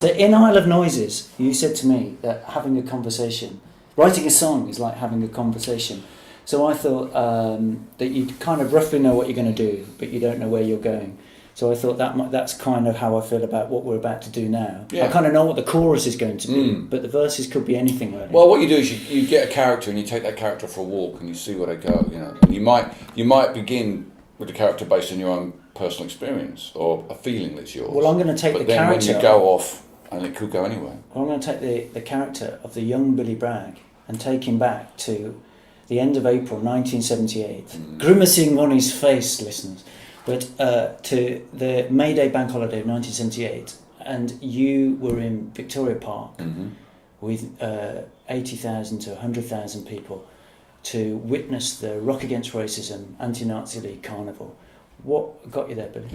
So in Isle of Noises, you said to me that having a conversation, writing a song is like having a conversation. So I thought that you kind of roughly know what you're going to do, but you don't know where you're going. So I thought that's kind of how I feel about what we're about to do now. Yeah. I kind of know what the chorus is going to be, but the verses could be anything really. Well, what you do is you get a character and you take that character for a walk and you see where they go. You know, and you might begin with the character based on your own personal experience or a feeling that's yours. Well, I'm going to take the character. But then when you go off, and it could go anywhere. Well, I'm going to take the character of the young Billy Bragg and take him back to the end of April 1978, grimacing on his face, listeners. But to the May Day bank holiday of 1978, and you were in Victoria Park with 80,000 to 100,000 people to witness the Rock Against Racism Anti-Nazi League Carnival. What got you there, Billy?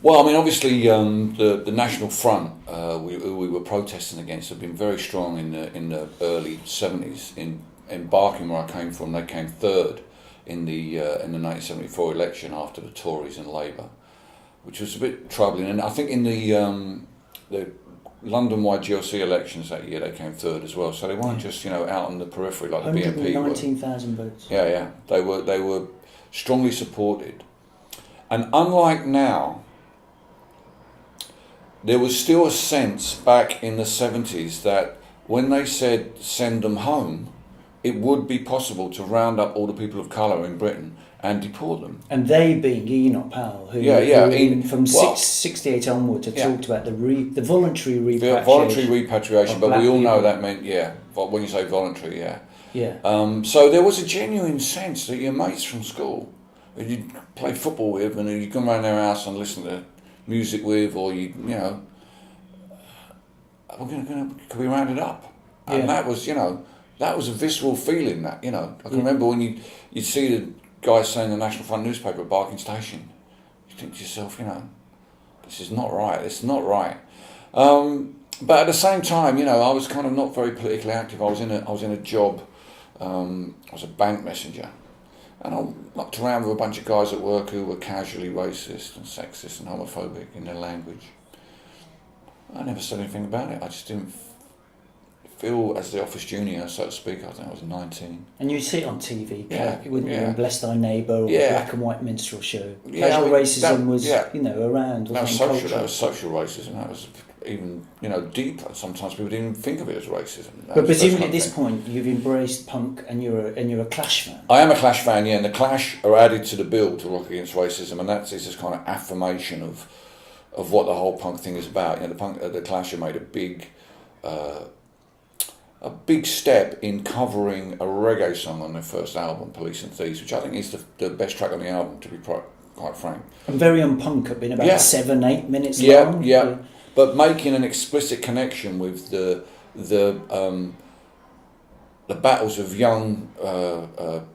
Well, I mean, obviously, the National Front we were protesting against have been very strong in the early 70s. In Barking, where I came from, they came third in the 1974 election after the Tories and Labour, which was a bit troubling. And I think in the London-wide GLC elections that year, they came third as well. So they weren't just out on the periphery like the BNP were. 119,000 votes. Yeah, they were strongly supported. And unlike now, there was still a sense back in the 70s that when they said send them home, it would be possible to round up all the people of colour in Britain and deport them. And they being Enoch Powell, who from 68 onwards had talked about the voluntary repatriation. Voluntary repatriation, but we all know that meant, when you say voluntary, so there was a genuine sense that your mates from school, who you'd play football with and you'd come around their house and listen to music with, or we're could be rounded up. And that was, that was a visceral feeling that, I can remember when you'd see the guys saying the National Front newspaper at Barking Station, you think to yourself, this is not right, it's not right. But at the same time, I was kind of not very politically active. I was in a job, I was a bank messenger, and I knocked around with a bunch of guys at work who were casually racist and sexist and homophobic in their language. I never said anything about it. I just didn't feel as the office junior, so to speak. I think I was 19. And you'd see it on TV, wouldn't you? Bless Thy Neighbour, or a black and white minstrel show. Casual racism was, around. That was social racism. That was even, deeper. Sometimes people didn't even think of it as racism. But presumably at this point, you've embraced punk and you're a Clash fan. I am a Clash fan, and the Clash are added to the bill to Rock Against Racism, and that's this kind of affirmation of what the whole punk thing is about. The Clash have made a big step in covering a reggae song on their first album, Police and Thieves, which I think is the best track on the album, to be quite frank. And very unpunk, it's been about 7-8 minutes long. Yeah. But making an explicit connection with the battles of young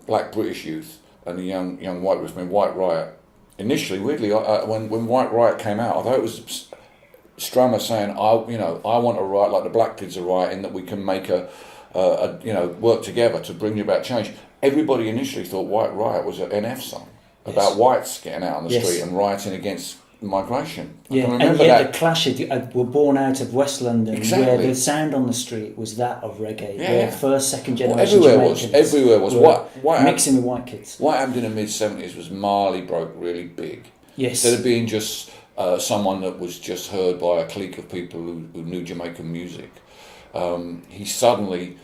black British youth and the young white youth. I mean, White Riot. Initially, weirdly, when White Riot came out, although it was Strummer saying, I want to write like the black kids are writing, that we can make work together to bring about change. Everybody initially thought White Riot was an NF song about whites getting out on the street and rioting against migration. And yet the Clash were born out of West London, where the sound on the street was that of reggae. Where first, second generation everywhere was mixing with white kids. What happened in the mid-70s was Marley broke really big. Yes. Instead of being just someone that was just heard by a clique of people who knew Jamaican music, he suddenly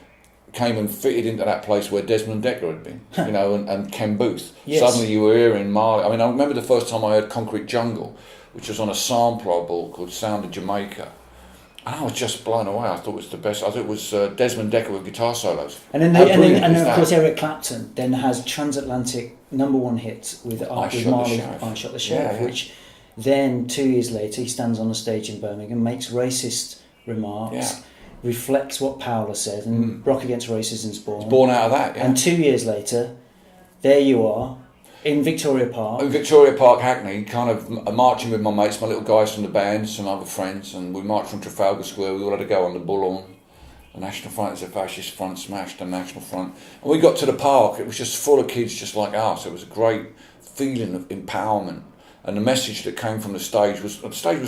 came and fitted into that place where Desmond Decker had been, and Ken Booth. Yes. Suddenly you were hearing Marley. I mean, I remember the first time I heard Concrete Jungle, which was on a sampler I bought called Sound of Jamaica. And I was just blown away. I thought it was the best. I thought it was Desmond Decker with guitar solos. And then of course Eric Clapton then has transatlantic #1 hits with Marley, I Shot the Sheriff, which then 2 years later he stands on a stage in Birmingham, makes racist remarks, reflects what Powell has said, and Rock Against Racism is born. It's born out of that, And 2 years later, there you are, in Victoria Park. In Victoria Park, Hackney, kind of marching with my mates, my little guys from the band, some other friends, and we marched from Trafalgar Square. We all had to go on the Bullhorn. The National Front is a fascist front, smashed the National Front. And we got to the park, it was just full of kids just like us. It was a great feeling of empowerment. And the message that came from the stage was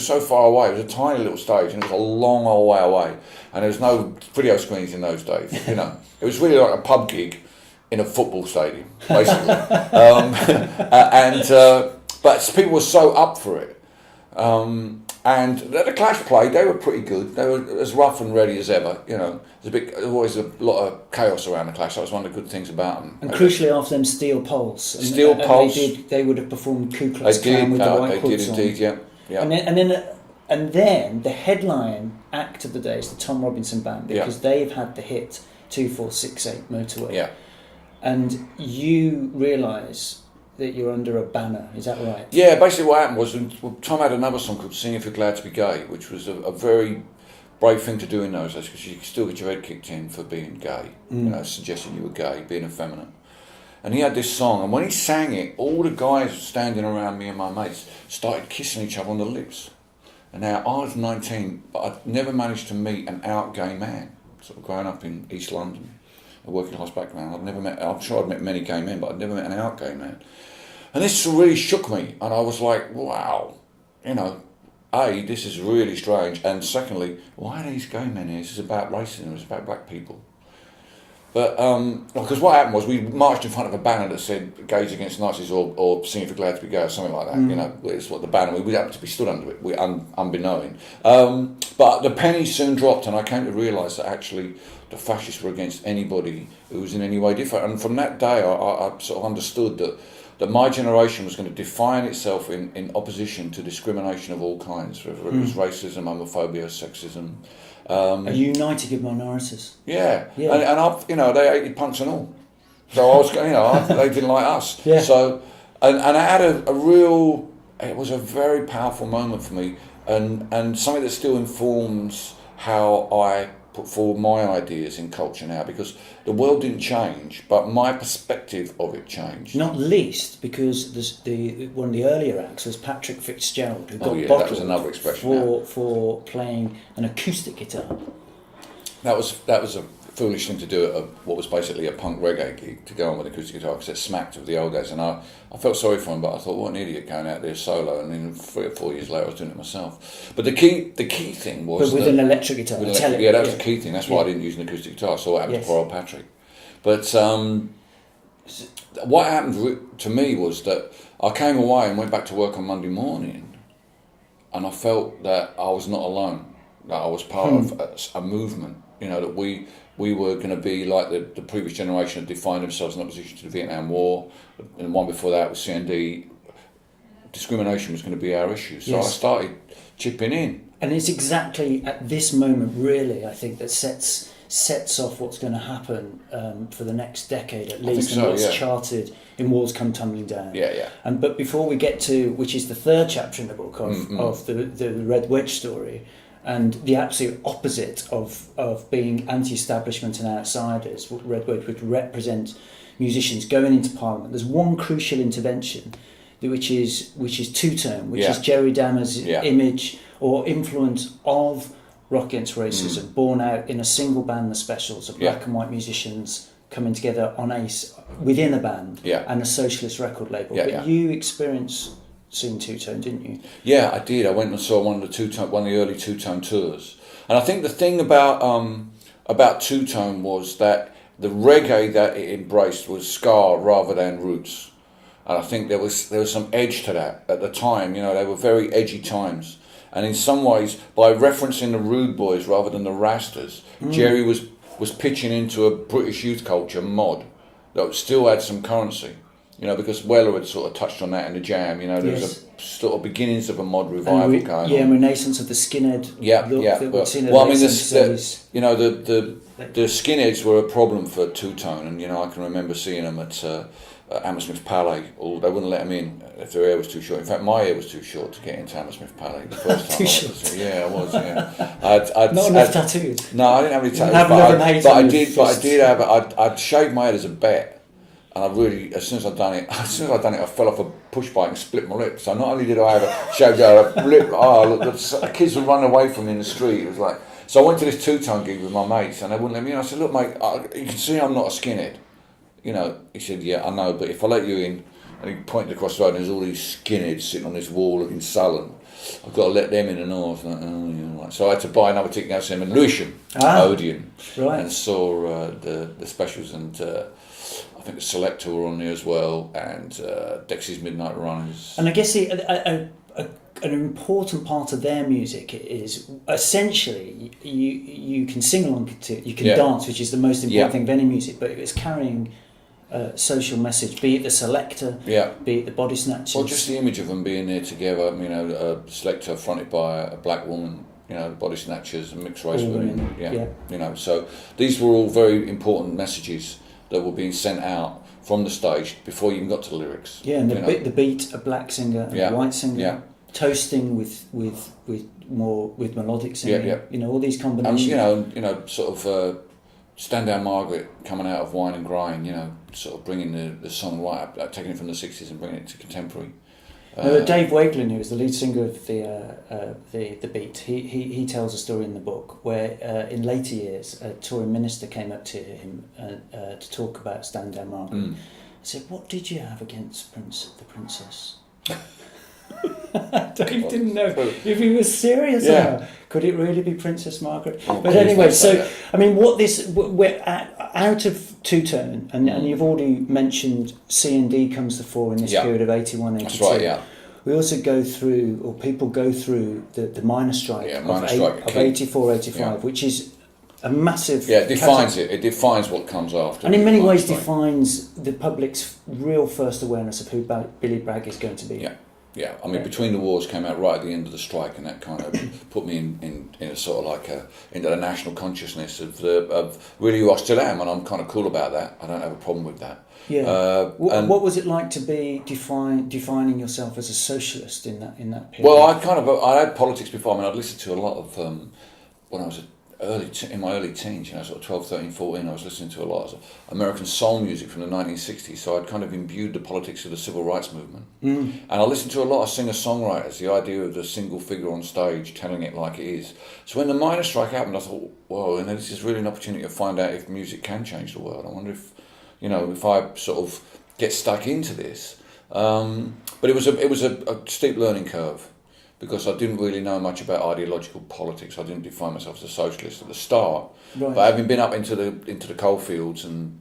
so far away. It was a tiny little stage, and it was a long old way away. And there was no video screens in those days. You know, it was really like a pub gig in a football stadium, basically. But people were so up for it. And the Clash played. They were pretty good. They were as rough and ready as ever. You know, there's always a lot of chaos around the Clash. That was one of the good things about them. And crucially, after them, Steel Pulse. Steel Pulse. They would have performed Ku Klux Klan with the white hoods on. They did indeed. Yeah. And then the headline act of the day is the Tom Robinson Band, because they've had the hit 2468 Motorway. Yeah. And you realise that you're under a banner, is that right? Yeah, basically what happened was Tom had another song called Sing If You're Glad to Be Gay, which was a very brave thing to do in those days, because you could still get your head kicked in for being gay, you know, suggesting you were gay, being effeminate. And he had this song, and when he sang it, all the guys standing around me and my mates started kissing each other on the lips. And now, I was 19, but I'd never managed to meet an out gay man, sort of growing up in East London, a working class background. I'm sure I'd met many gay men, but I'd never met an out gay man. And this really shook me, and I was like, wow, you know, A, this is really strange, and secondly, why are these gay men here? This is about racism, it's about black people. But, because what happened was we marched in front of a banner that said gays against Nazis or Sing If You're Glad to Be Gay or something like that, you know, it's what the banner, we happened to be stood under it, unbeknown. But the penny soon dropped, and I came to realise that actually the fascists were against anybody who was in any way different. And from that day, I sort of understood that my generation was going to define itself in opposition to discrimination of all kinds, whether it was racism, homophobia, sexism. A united with minorities. Yeah. And I, you know, they hated punks and all. So I was, you know, they didn't like us. Yeah. So, and I had a real, it was a very powerful moment for me, and something that still informs how I put forward my ideas in culture now, because the world didn't change, but my perspective of it changed. Not least because one of the earlier acts was Patrick Fitzgerald, who got bottled that was another expression for playing an acoustic guitar. That was a foolish thing to do at what was basically a punk reggae gig, to go on with acoustic guitar, because it smacked of the old days, and I felt sorry for him, but I thought, what an idiot going out there solo, and then 3 or 4 years later I was doing it myself. But the key thing was... But with an electric guitar. That was the key thing, that's why I didn't use an acoustic guitar, so what happened to poor old Patrick. But what happened to me was that I came away and went back to work on Monday morning, and I felt that I was not alone, that I was part of a movement, you know, that we were going to be like the previous generation that defined themselves in opposition to the Vietnam War, and the one before that was CND. Discrimination was going to be our issue, so I started chipping in. And it's exactly at this moment, really, I think, that sets off what's going to happen for the next decade at least, and what's charted in Walls Come Tumbling Down. But before we get to, which is the third chapter in the book of the Red Wedge story, and the absolute opposite of being anti-establishment and outsiders, Red Wedge would represent musicians going into Parliament. There's one crucial intervention, which is two-tone, which is Jerry Dammer's image or influence of Rock Against Racism, born out in a single band, the Specials, of black and white musicians coming together within a band and a socialist record label. You experienced seeing two-tone, didn't you? Yeah, I did. I went and saw one of the early two-tone tours, and I think the thing about two-tone was that the reggae that it embraced was ska rather than roots, and I think there was some edge to that at the time. You know, they were very edgy times, and in some ways, by referencing the Rude Boys rather than the Rastas, Jerry was pitching into a British youth culture mod that still had some currency. You know, because Weller had sort of touched on that in the Jam. You know, there was a sort of beginnings of a mod revival going on. Yeah, renaissance of the skinhead. The skinheads were a problem for two-tone, and you know, I can remember seeing them at Hammersmith Palais. They wouldn't let them in if their hair was too short. In fact, my hair was too short to get into Hammersmith Palais the first time. Too short. Yeah, I was. Yeah, not enough tattoos. No, I didn't have any tattoos. But I did have. I'd shaved my head as a bet. And I really, as soon as I'd done it, I fell off a push bike and split my lip. So not only did I have a shaved head, a lip. The kids would run away from me in the street. It was like, so I went to this two-tone gig with my mates, and they wouldn't let me in. I said, "Look, mate, you can see I'm not a skinhead." You know, he said, "Yeah, I know, but if I let you in, And he pointed across the road, and there's all these skinheads sitting on this wall looking sullen. I've got to let them in and all. Like, oh, yeah. Like, so I had to buy another ticket out to him in Lewisham, Odeon, and saw the specials, and I think the Selector were on there as well, and Dexy's Midnight Runners. And I guess an important part of their music is essentially you can sing along to it, you can dance, which is the most important thing of any music, but it's carrying a social message, be it the Selector, be it the Body Snatchers. Well, just the image of them being there together, a Selector fronted by a black woman, Body Snatchers and mixed race women, so these were all very important messages that were being sent out from the stage before you even got to the lyrics. Yeah, and the beat, a black singer and a white singer, toasting with melodic singing. All these combinations. And sort of Stand Down Margaret coming out of Wine and Grind. Sort of bringing the song right up, taking it from the 60s and bringing it to contemporary. Dave Wakelin, who was the lead singer of the Beat, he tells a story in the book where in later years a Tory minister came up to him to talk about Stand Down Margaret. I said, "What did you have against the princess?" Dave didn't know if he was serious or not. Could it really be Princess Margaret? But anyway, so I mean, we're out of Two Tone, and you've already mentioned C&D comes to fore in this period of 81, 82. That's right, yeah. We also go through, or people go through the miners' strike of 84, 85, which is a massive... Yeah, it defines it. It defines what comes after. And in many ways defines the public's real first awareness of who Billy Bragg is going to be. Yeah, I mean, Between the Wars came out right at the end of the strike, and that kind of put me in a sort of like into the national consciousness of really who I still am, and I'm kind of cool about that. I don't have a problem with that. Yeah. What was it like to be defining yourself as a socialist in that period? Well, I had politics before. I mean, I'd listened to a lot of when I was in my early teens, sort of 12, 13, 14, I was listening to a lot of American soul music from the 1960s, so I'd kind of imbued the politics of the civil rights movement. And I listened to a lot of singer-songwriters, the idea of the single figure on stage telling it like it is. So when the miners' strike happened, I thought, whoa, this is really an opportunity to find out if music can change the world. I wonder if, if I sort of get stuck into this. But it was a steep learning curve, because I didn't really know much about ideological politics. I didn't define myself as a socialist at the start. Right. But having been up into the coalfields and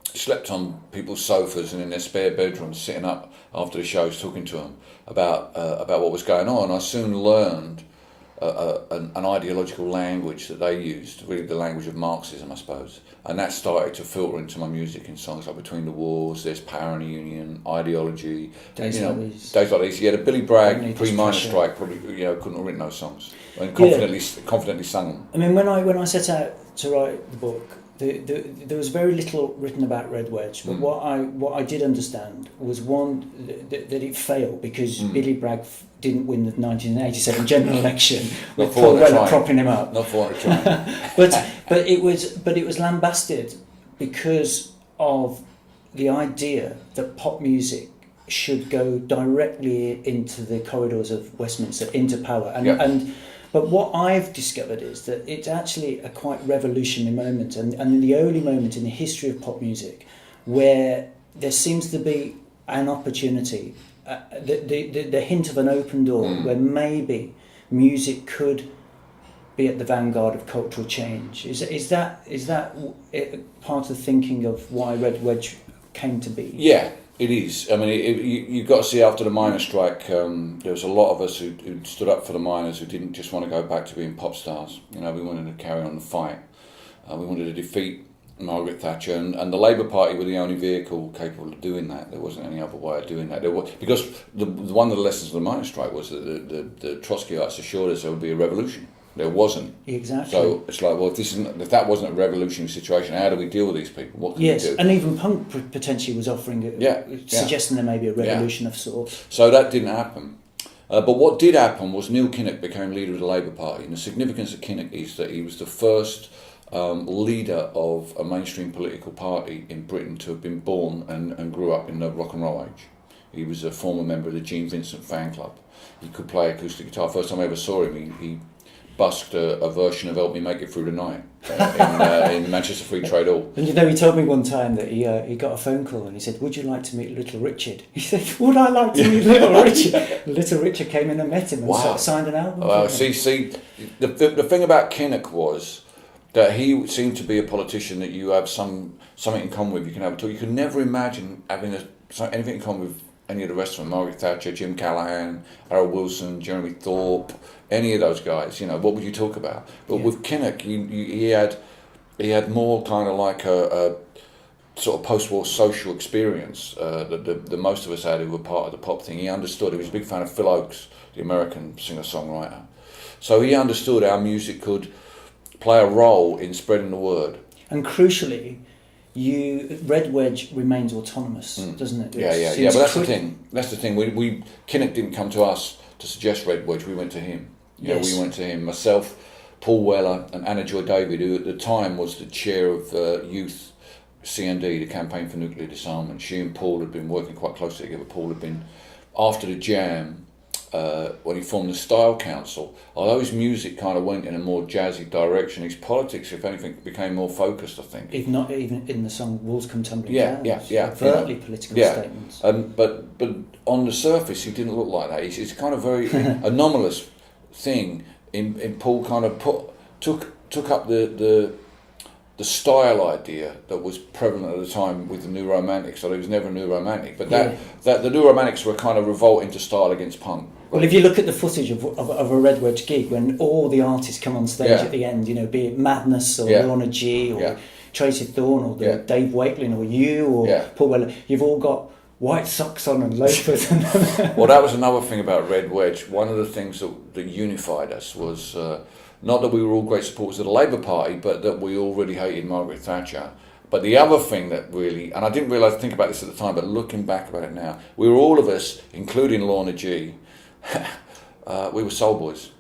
slept on people's sofas and in their spare bedrooms, sitting up after the shows talking to them about what was going on, I soon learned an ideological language that they used, really the language of Marxism, I suppose. And that started to filter into my music in songs like Between the Wars, there's Power and Union, Ideology. Days like these. Yeah, the Billy Bragg pre-miners strike probably couldn't have written those songs and confidently sung them. I mean, when I set out to write the book, there was very little written about Red Wedge, but what I did understand was one that it failed because Billy Bragg didn't win the 1987 general election with Paul Weller propping him up. Not for it trying. but it was lambasted because of the idea that pop music should go directly into the corridors of Westminster, into power, But what I've discovered is that it's actually a quite revolutionary moment, and the only moment in the history of pop music where there seems to be an opportunity, the hint of an open door, where maybe music could be at the vanguard of cultural change. Is that part of the thinking of why Red Wedge came to be? Yeah. It is. I mean, you've got to see after the miners' strike, there was a lot of us who stood up for the miners who didn't just want to go back to being pop stars. We wanted to carry on the fight. We wanted to defeat Margaret Thatcher, and the Labour Party were the only vehicle capable of doing that. There wasn't any other way of doing that. Because one of the lessons of the miners' strike was that the Trotskyites assured us there would be a revolution. There wasn't. Exactly. So it's like, well, if that wasn't a revolutionary situation, how do we deal with these people? What can we do? And even punk potentially was offering suggesting there may be a revolution of sorts. So that didn't happen. But what did happen was Neil Kinnock became leader of the Labour Party, and the significance of Kinnock is that he was the first leader of a mainstream political party in Britain to have been born and grew up in the rock and roll age. He was a former member of the Gene Vincent fan club. He could play acoustic guitar. First time I ever saw him, he busked a version of "Help Me Make It Through the Night" in Manchester Free Trade Hall. And he told me one time that he got a phone call and he said, "Would you like to meet Little Richard?" He said, "Would I like to meet Little Richard?" Little Richard came in and met him and signed an album. Well, see, the thing about Kinnock was that he seemed to be a politician that you have something in common with. You can have a talk. You could never imagine having anything in common with any of the rest of them. Margaret Thatcher, Jim Callaghan, Harold Wilson, Jeremy Thorpe, any of those guys. What would you talk about? But with Kinnock, he had more kind of like a sort of post-war social experience that most of us had who were part of the pop thing. He understood. He was a big fan of Phil Oakes, the American singer-songwriter. So he understood how music could play a role in spreading the word. And crucially, Red Wedge remains autonomous, doesn't it? Yeah. But that's the thing. We Kinnock didn't come to us to suggest Red Wedge. We went to him. We went to him. Myself, Paul Weller, and Anna Joy David, who at the time was the chair of youth CND, the Campaign for Nuclear Disarmament. She and Paul had been working quite closely together. Paul had been after the Jam. When he formed the Style Council, although his music kind of went in a more jazzy direction, his politics, if anything, became more focused, I think. If not even in the song Walls Come Tumbling Down. Yeah. Overtly political statements. But on the surface, he didn't look like that. It's kind of very anomalous thing. In Paul kind of took up the style idea that was prevalent at the time with the New Romantics. So he was never a New Romantic, but that the New Romantics were kind of revolting to style against punk. Well, if you look at the footage of a Red Wedge gig, when all the artists come on stage at the end, be it Madness or Lorna G or Tracy Thorn or Dave Wakeling or you or Paul Weller, you've all got white socks on and loafers. Well, that was another thing about Red Wedge. One of the things that unified us was not that we were all great supporters of the Labour Party, but that we all really hated Margaret Thatcher. But the other thing that really, and I didn't think about this at the time, but looking back about it now, we were all of us, including Lorna G, we were soul boys.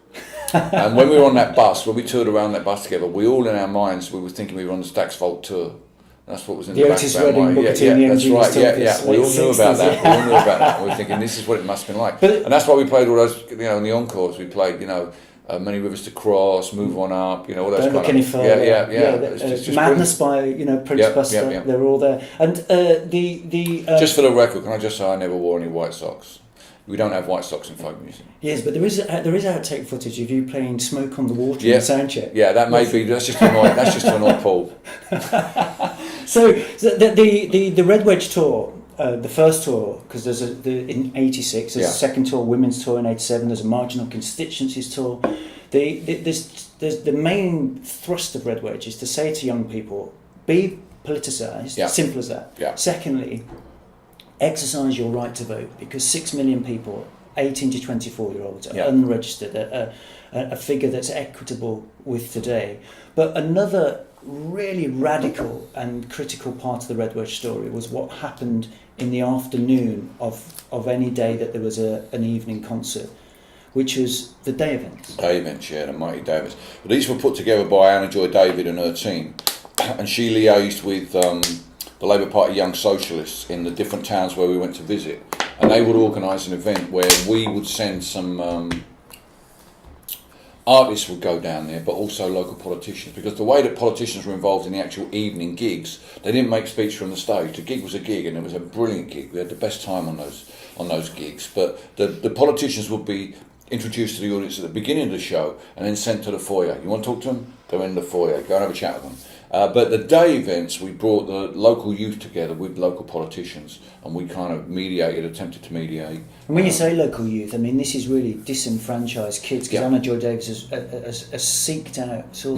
And when we were on that bus, when we toured around that bus together, we all in our minds, we were thinking we were on the Stax Vault tour. That's what was in the back of our mind. That's right. We all knew about that. We all knew about that. We were thinking, this is what it must have been like. And that's why we played all those, in the encores, we played, Many Rivers to Cross, Move On Up, all those Don't Look Any Further. Just Madness brilliant. By Prince Buster. They're all there. And just for the record, can I just say I never wore any white socks. We don't have white socks in folk music. Yes, but there is outtake footage of you playing Smoke on the Water in soundcheck. Yeah, that may be. That's just to annoy Paul. So the Red Wedge tour. The first tour, because there's in '86, there's a second tour, women's tour in '87. There's a marginal constituencies tour. There's the main thrust of Red Wedge is to say to young people, be politicised. Simple as that. Yeah. Secondly, exercise your right to vote, because 6 million people, 18 to 24-year-olds, are unregistered. A figure that's equitable with today. But another really radical and critical part of the Red Wedge story was what happened in the afternoon of any day that there was an evening concert, which was the day events. Day events, the Mighty Day events. Well, these were put together by Anna Joy David and her team, and she liaised with the Labour Party Young Socialists in the different towns where we went to visit, and they would organise an event where we would send some artists would go down there, but also local politicians, because the way that politicians were involved in the actual evening gigs, they didn't make speech from the stage. The gig was a gig, and it was a brilliant gig. We had the best time on those gigs. But the politicians would be introduced to the audience at the beginning of the show and then sent to the foyer. You want to talk to them? Go in the foyer. Go and have a chat with them. But the day events, we brought the local youth together with local politicians, and we kind of attempted to mediate. And when you say local youth, I mean, this is really disenfranchised kids, because Anna Joy Davis has sought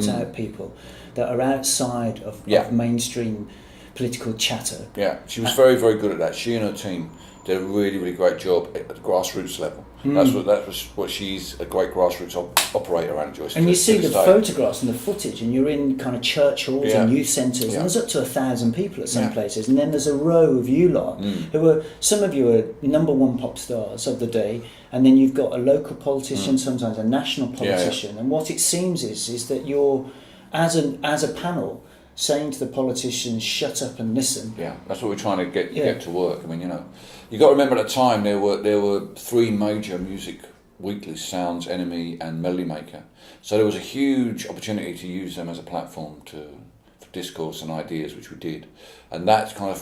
out people that are outside of mainstream political chatter. Yeah, she was very, very good at that. She and her team did a really, really great job at the grassroots level. That was what she's a great grassroots operator, Anna Joyce. And you see the photographs and the footage, and you're in kind of church halls and youth centres, and there's up to 1,000 people at some places, and then there's a row of you lot who are, some of you are number one pop stars of the day, and then you've got a local politician, sometimes a national politician, and what it seems is that you're, as a panel, saying to the politicians, shut up and listen. Yeah, that's what we're trying to get to work. I mean, you got to remember at the time there were 3 major music weekly Sounds, Enemy and Melody Maker. So there was a huge opportunity to use them as a platform for discourse and ideas, which we did. And that kind of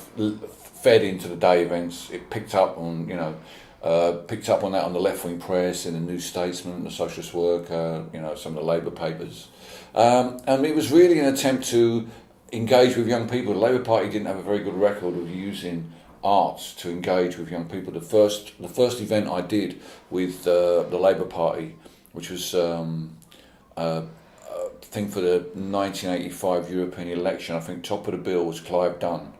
fed into the day events. It picked up on, picked up on that on the left-wing press, in the New Statesman, the Socialist Worker, some of the Labour papers. And it was really an attempt to engage with young people. The Labour Party didn't have a very good record of using arts to engage with young people. The first event I did with the Labour Party, which was a thing for the 1985 European election, I think top of the bill was Clive Dunn.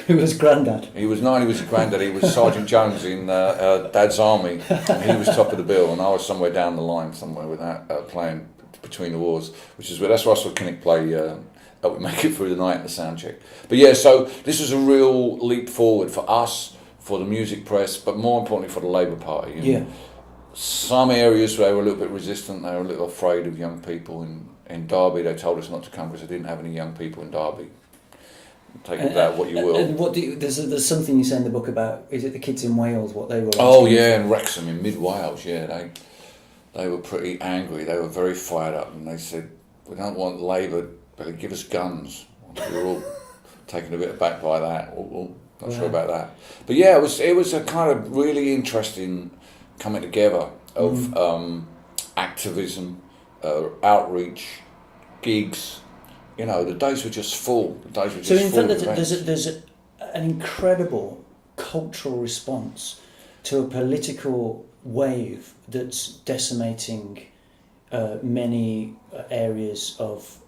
Who was Grandad? He was a granddad. He was Sergeant Jones in Dad's Army, and he was top of the bill, and I was somewhere down the line, somewhere with that, playing Between the Wars, that's why I saw Kinnick play Help Me Make It Through the Night at the sound check. But yeah, so this was a real leap forward for us, for the music press, but more importantly for the Labour Party. Yeah. Some areas where they were a little bit resistant, they were a little afraid of young people. In Derby, they told us not to come because they didn't have any young people in Derby. Take it that what you will. And there's something you say in the book about, is it the kids in Wales, what they were... Oh yeah, in Wrexham, in mid-Wales, yeah, they were pretty angry. They were very fired up, and they said, we don't want Labour, but they give us guns. We were all taken a bit aback by that. Not sure about that. But yeah, it was a kind of really interesting coming together of activism, outreach, gigs. The days were just full. So in fact, there's an incredible cultural response to a political wave that's decimating many areas of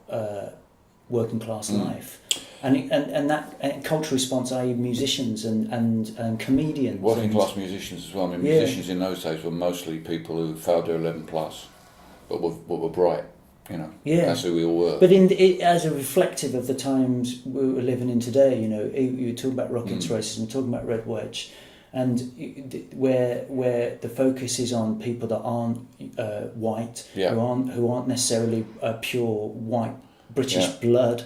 working class life, and that cultural response, i.e. musicians and comedians, working class musicians as well. I mean, musicians in those days were mostly people who failed their 11 plus, but were bright. That's who we all were. But as a reflective of the times we were living in today, you were talking about rock against racism, we're talking about Red Wedge, and where the focus is on people that aren't white, who aren't necessarily pure white British blood,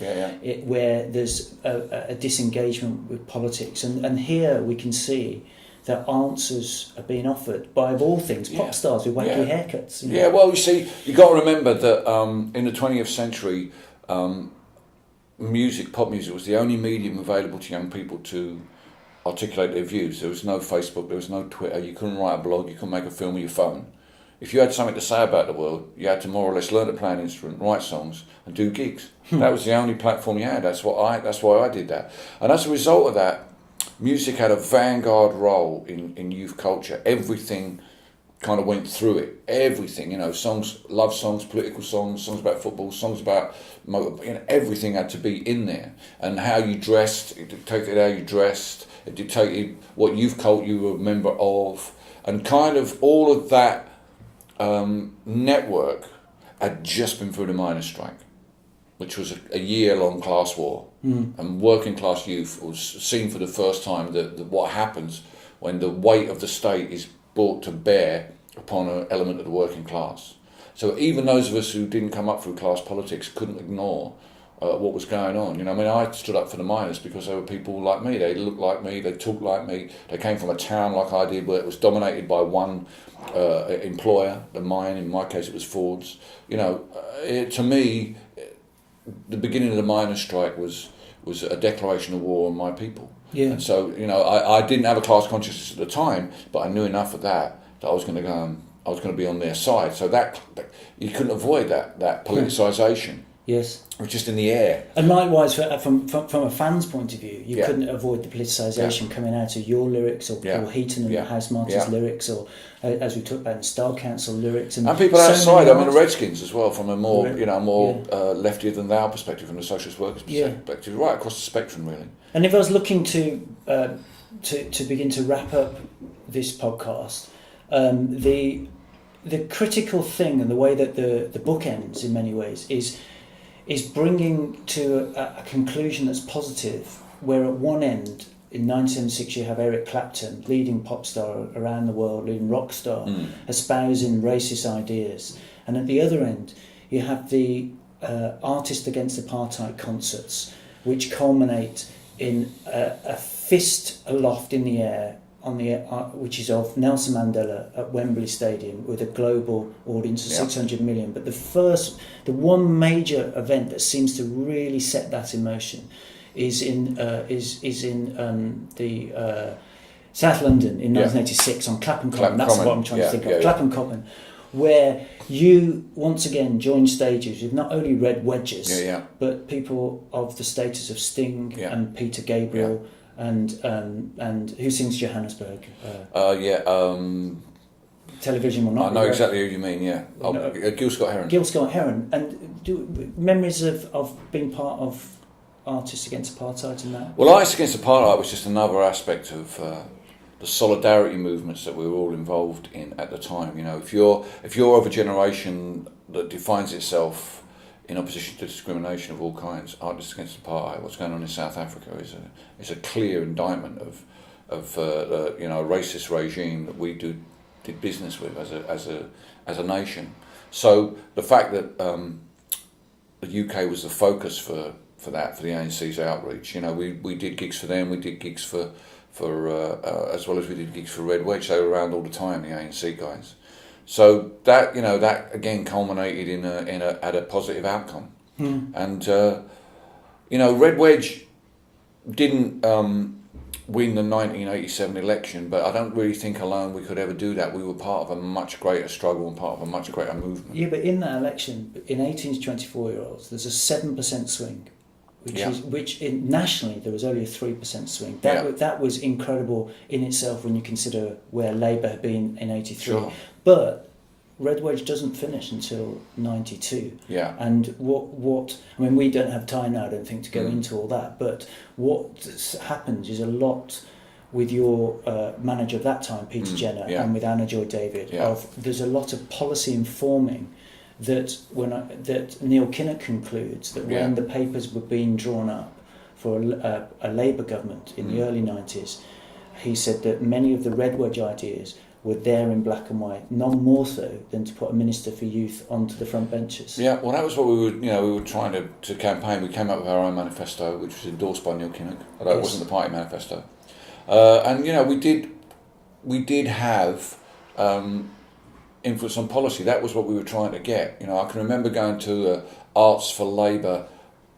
where there's a disengagement with politics, and here we can see that answers are being offered by, of all things, pop stars with wacky haircuts. Yeah, well, you see, you've got to remember that in the 20th century, pop music was the only medium available to young people to articulate their views. There was no Facebook, there was no Twitter, you couldn't write a blog, you couldn't make a film with your phone. If you had something to say about the world, you had to more or less learn to play an instrument, write songs, and do gigs. That was the only platform you had. That's why I did that. And as a result of that, music had a vanguard role in youth culture. Everything kind of went through it. Everything, songs, love songs, political songs, songs about football, songs about everything had to be in there. And how you dressed, it dictated how you dressed, it dictated what youth cult you were a member of, and kind of all of that network had just been through the miners' strike, which was a year-long class war. And working class youth was seen for the first time that what happens when the weight of the state is brought to bear upon an element of the working class. So even those of us who didn't come up through class politics couldn't ignore what was going on. I stood up for the miners because they were people like me. They looked like me, they talked like me, they came from a town like I did where it was dominated by one employer, the mine. In my case it was Ford's. To me, the beginning of the miners' strike was a declaration of war on my people. Yeah. And so, I didn't have a class consciousness at the time, but I knew enough of that I was going to go and I was going to be on their side. So that you couldn't avoid that politicization. Yes. It was just in the air. And likewise, from a fan's point of view, you couldn't avoid the politicisation coming out of your lyrics, or Paul Heaton and the House Martins lyrics, or as we talked about in Style Council lyrics, and people outside. The Redskins as well, from a more leftier than thou perspective, from the socialist workers' perspective, right across the spectrum, really. And if I was looking to begin to wrap up this podcast, the critical thing and the way that the book ends in many ways is bringing to a conclusion that's positive, where at one end, in 1976, you have Eric Clapton, leading pop star around the world, leading rock star, espousing racist ideas. And at the other end, you have the Artist Against Apartheid concerts, which culminate in a fist aloft in the air which is of Nelson Mandela at Wembley Stadium with a global audience of 600 million. But the one major event that seems to really set that in motion is in South London in 1986 on Clapham Common. That's what I'm trying to think of. Clapham Common, where you once again join stages with not only Red Wedges, but people of the status of Sting and Peter Gabriel and who sings Johannesburg? Television will not. I know exactly who you mean. Gil Scott Heron. Gil Scott Heron, and memories of being part of Artists Against Apartheid and that. Well, Artists Against Apartheid was just another aspect of the solidarity movements that we were all involved in at the time. You know, if you're of a generation that defines itself in opposition to discrimination of all kinds, Artists Against Apartheid, what's going on in South Africa is a clear indictment of a racist regime that we did business with as a nation. So the fact that the UK was the focus for the ANC's outreach, you know, we did gigs for them, we did gigs for as well as we did gigs for Red Wedge. They were around all the time, the ANC guys. So that again culminated in a positive outcome. And Red Wedge didn't win the 1987 election, but I don't really think alone we could ever do that. We were part of a much greater struggle and part of a much greater movement. Yeah, but in that election, in 18 to 24-year-olds, there's a 7% swing. Nationally there was only a 3% swing. That was incredible in itself when you consider where Labour had been in 83. Sure. But Red Wedge doesn't finish until 92. Yeah. And what I mean, we don't have time now, I don't think, to go into all that. But what happens is a lot with your manager of that time, Peter Jenner, and with Anna Joy David. There's a lot of policy informing. That Neil Kinnock concludes that when the papers were being drawn up for a Labour government in the early 90s, he said that many of the Red Wedge ideas were there in black and white, none more so than to put a Minister for Youth onto the front benches. Yeah, well, that was what we were trying to campaign. We came up with our own manifesto, which was endorsed by Neil Kinnock, although it wasn't the party manifesto. And we did have influence on policy. That was what we were trying to get. I can remember going to a Arts for Labour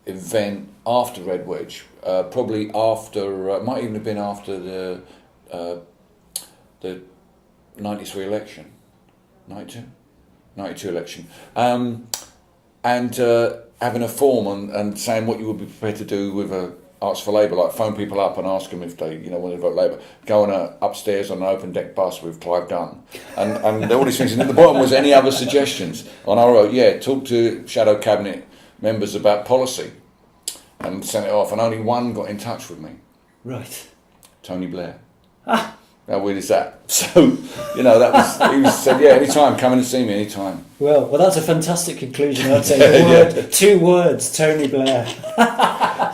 event after Red Wedge, probably after, might even have been after the 93 election, 92 election, and having a form and saying what you would be prepared to do with a Arts for Labour, like phone people up and ask them if they wanted to vote Labour, go on upstairs on an open deck bus with Clive Dunn, and all these things. And at the bottom was any other suggestions. And I wrote, talk to shadow cabinet members about policy, and sent it off. And only one got in touch with me. Right. Tony Blair. How weird is that? So, that was, he said, anytime, come in and see me anytime. Well, that's a fantastic conclusion, I'd say. 2 words, Tony Blair.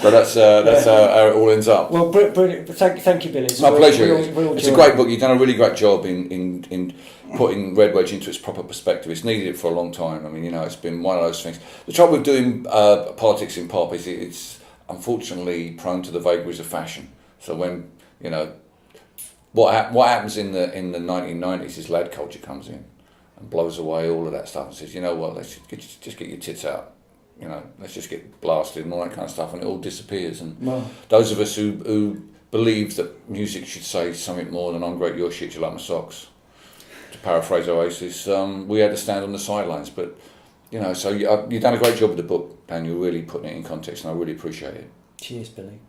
So that's how it all ends up. Well, brilliant. Thank you, Billy. It's my pleasure. It's a great book. You've done a really great job in putting Red Wedge into its proper perspective. It's needed it for a long time. I mean, it's been one of those things. The trouble with doing politics in pop is it's unfortunately prone to the vagaries of fashion. So when, what happens in the 1990s is lad culture comes in and blows away all of that stuff and says, let's just get your tits out. Let's just get blasted and all that kind of stuff, and it all disappears. And those of us who believe that music should say something more than "I'm great, you're shit, you like my socks," to paraphrase Oasis, we had to stand on the sidelines. But so you've done a great job with the book, and you're really putting it in context, and I really appreciate it. Cheers, Billy.